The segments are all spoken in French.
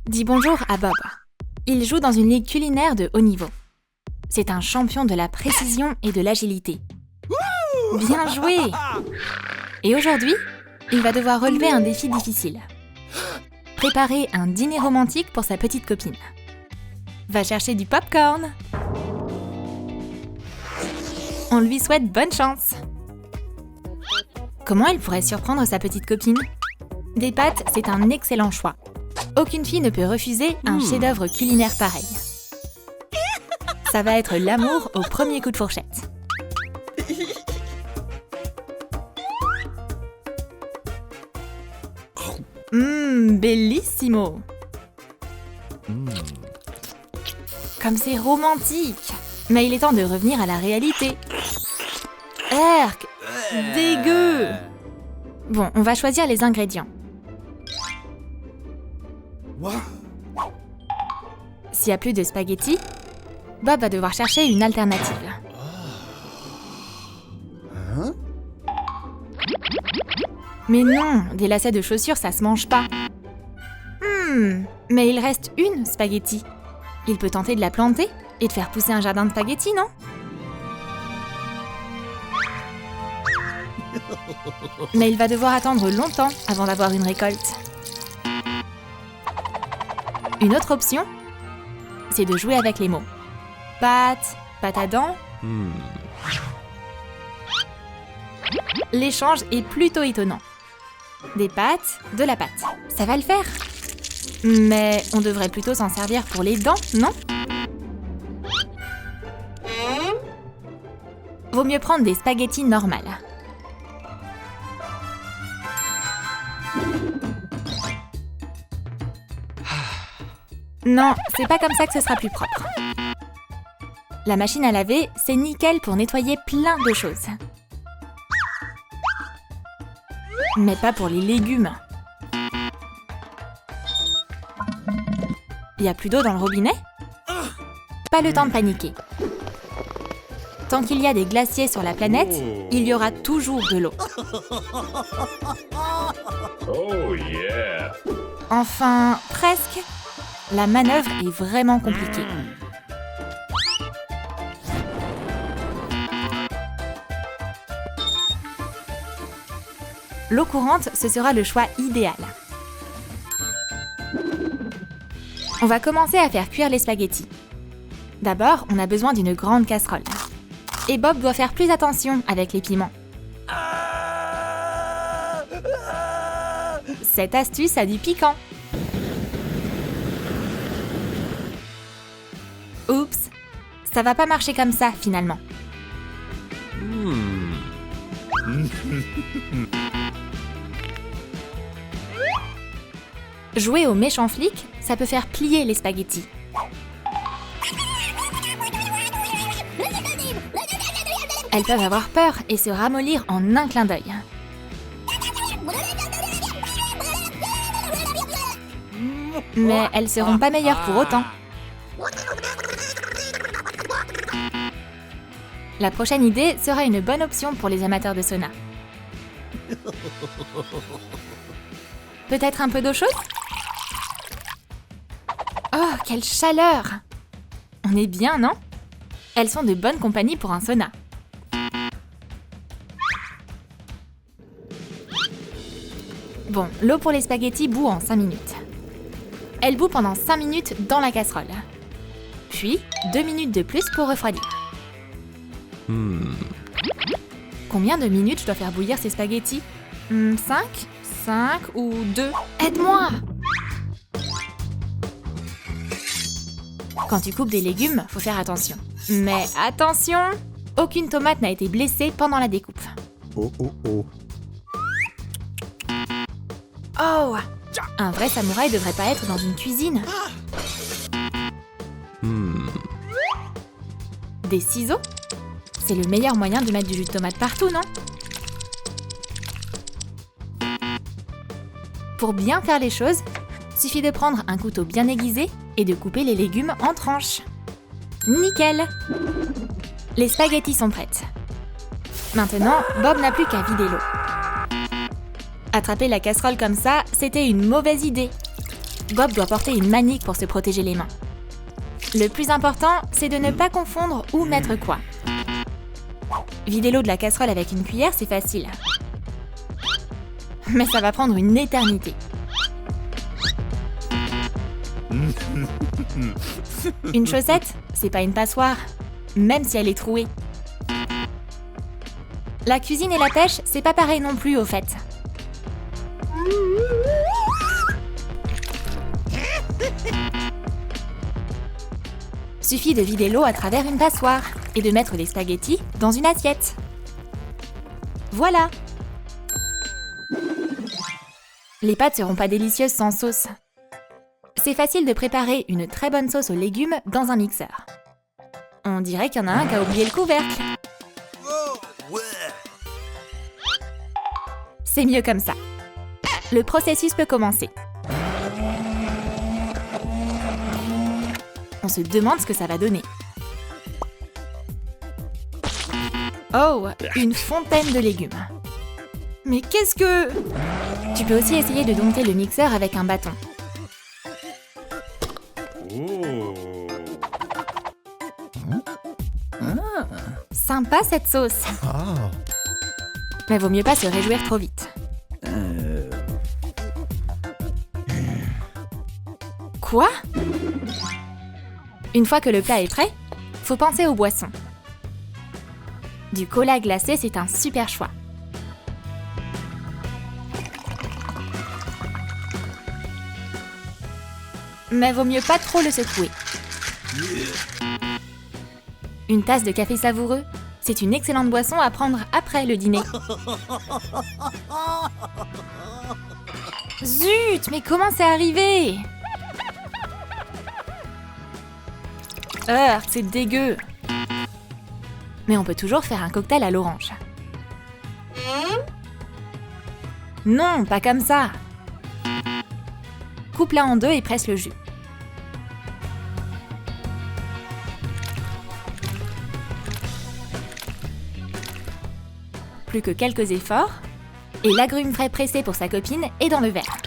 Dis bonjour à Bob. Il joue dans une ligue culinaire de haut niveau. C'est un champion de la précision et de l'agilité. Bien joué! Et aujourd'hui, il va devoir relever un défi difficile. Préparer un dîner romantique pour sa petite copine. Va chercher du popcorn. On lui souhaite bonne chance. Comment elle pourrait surprendre sa petite copine? Des pâtes, c'est un excellent choix. Aucune fille ne peut refuser un chef-d'œuvre culinaire pareil. Ça va être l'amour au premier coup de fourchette. Bellissimo! Comme c'est romantique! Mais il est temps de revenir à la réalité. Erk! Dégueu! Bon, on va choisir les ingrédients. S'il n'y a plus de spaghettis, Bob va devoir chercher une alternative. Mais non, des lacets de chaussures, ça se mange pas. Mais il reste une spaghetti. Il peut tenter de la planter et de faire pousser un jardin de spaghettis, non? Mais il va devoir attendre longtemps avant d'avoir une récolte. Une autre option, c'est de jouer avec les mots. Pâte, pâte à dents. L'échange est plutôt étonnant. Des pâtes, de la pâte. Ça va le faire. Mais on devrait plutôt s'en servir pour les dents, non? Vaut mieux prendre des spaghettis normales. Non, c'est pas comme ça que ce sera plus propre. La machine à laver, c'est nickel pour nettoyer plein de choses. Mais pas pour les légumes. Y a plus d'eau dans le robinet? Pas le temps de paniquer. Tant qu'il y a des glaciers sur la planète, il y aura toujours de l'eau. Oh yeah! Enfin, presque. La manœuvre est vraiment compliquée. L'eau courante, ce sera le choix idéal. On va commencer à faire cuire les spaghettis. D'abord, on a besoin d'une grande casserole. Et Bob doit faire plus attention avec les piments. Cette astuce a du piquant. Oups, ça va pas marcher comme ça finalement. Jouer au méchant flic, ça peut faire plier les spaghettis. Elles peuvent avoir peur et se ramollir en un clin d'œil. Mais elles seront pas meilleures pour autant. La prochaine idée sera une bonne option pour les amateurs de sauna. Peut-être un peu d'eau chaude? Oh, quelle chaleur! On est bien, non? Elles sont de bonne compagnie pour un sauna. Bon, l'eau pour les spaghettis bout en 5 minutes. Elle bout pendant 5 minutes dans la casserole. Puis, 2 minutes de plus pour refroidir. Combien de minutes je dois faire bouillir ces spaghettis? 5? 5 ou 2? Aide-moi! Quand tu coupes des légumes, faut faire attention. Mais attention! Aucune tomate n'a été blessée pendant la découpe. Oh. Oh! Un vrai samouraï devrait pas être dans une cuisine. Des ciseaux? C'est le meilleur moyen de mettre du jus de tomate partout, non? Pour bien faire les choses, suffit de prendre un couteau bien aiguisé et de couper les légumes en tranches. Nickel! Les spaghettis sont prêtes. Maintenant, Bob n'a plus qu'à vider l'eau. Attraper la casserole comme ça, c'était une mauvaise idée. Bob doit porter une manique pour se protéger les mains. Le plus important, c'est de ne pas confondre où mettre quoi. Vider l'eau de la casserole avec une cuillère, c'est facile. Mais ça va prendre une éternité. Une chaussette, c'est pas une passoire, même si elle est trouée. La cuisine et la pêche, c'est pas pareil non plus au fait. Suffit de vider l'eau à travers une passoire et de mettre les spaghettis dans une assiette. Voilà! Les pâtes seront pas délicieuses sans sauce. C'est facile de préparer une très bonne sauce aux légumes dans un mixeur. On dirait qu'il y en a un qui a oublié le couvercle. C'est mieux comme ça. Le processus peut commencer. On se demande ce que ça va donner. Oh, une fontaine de légumes. Mais qu'est-ce que... Tu peux aussi essayer de dompter le mixeur avec un bâton. Sympa cette sauce. Mais vaut mieux pas se réjouir trop vite. Quoi ? Une fois que le plat est prêt, faut penser aux boissons. Du cola glacé, c'est un super choix. Mais vaut mieux pas trop le secouer. Une tasse de café savoureux, c'est une excellente boisson à prendre après le dîner. Zut, mais comment c'est arrivé ? C'est dégueu. Mais on peut toujours faire un cocktail à l'orange. Non, pas comme ça. Coupe-la en deux et presse le jus. Plus que quelques efforts, et l'agrume frais pressé pour sa copine est dans le verre.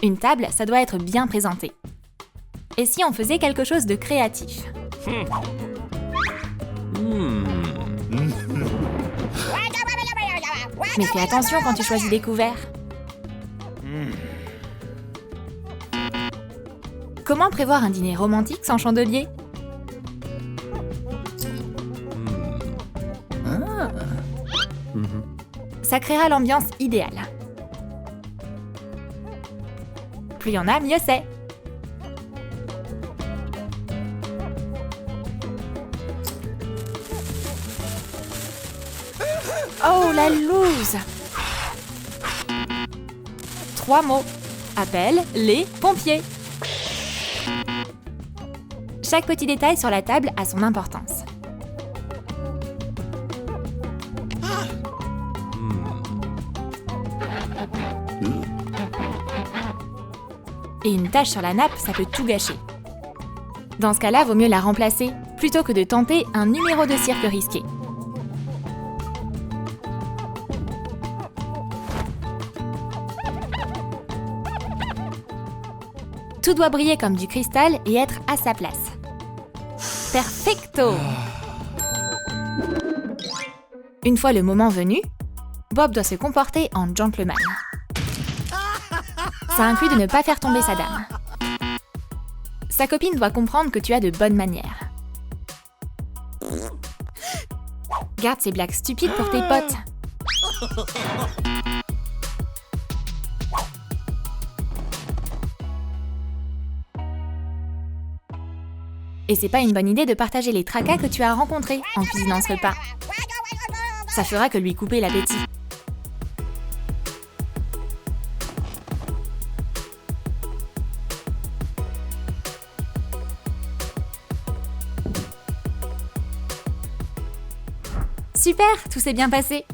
Une table, ça doit être bien présenté. Et si on faisait quelque chose de créatif ? Mais fais attention quand tu choisis des couverts. Comment prévoir un dîner romantique sans chandelier ? Ça créera l'ambiance idéale. Plus il y en a, mieux c'est. Oh, la loose! 3 mots. Appelle les pompiers. Chaque petit détail sur la table a son importance. Et une tache sur la nappe, ça peut tout gâcher. Dans ce cas-là, vaut mieux la remplacer, plutôt que de tenter un numéro de cirque risqué. Tout doit briller comme du cristal et être à sa place. Perfecto! Une fois le moment venu, Bob doit se comporter en gentleman. Ça inclut de ne pas faire tomber sa dame. Sa copine doit comprendre que tu as de bonnes manières. Garde ces blagues stupides pour tes potes. Et c'est pas une bonne idée de partager les tracas que tu as rencontrés en cuisinant ce repas. Ça fera que lui couper l'appétit. Super, tout s'est bien passé.